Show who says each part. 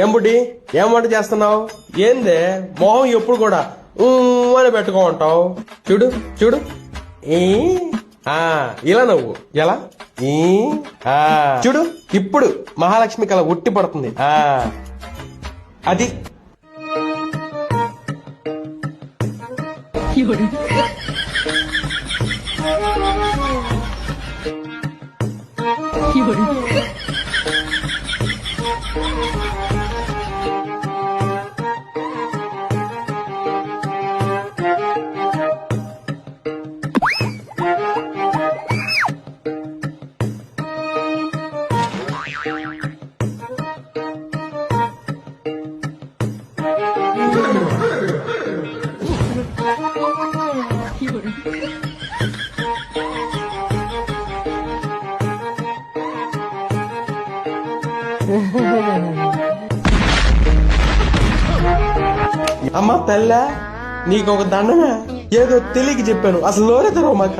Speaker 1: ఏం బుడ్డి ఏం వంట చేస్తున్నావు? ఏందే మొహం ఎప్పుడు కూడా అని పెట్టుకో ఉంటావు? చూడు చూడు ఈ ఆ ఇలా నవ్వు ఎలా ఈ ఆ చూడు ఇప్పుడు మహాలక్ష్మి కళ ఉట్టి పడుతుంది. ఆ అది అమ్మా తల్ల నీకు ఒక దండన ఏదో తెలియక చెప్పాను, అసలు నోరే తెరవమాక.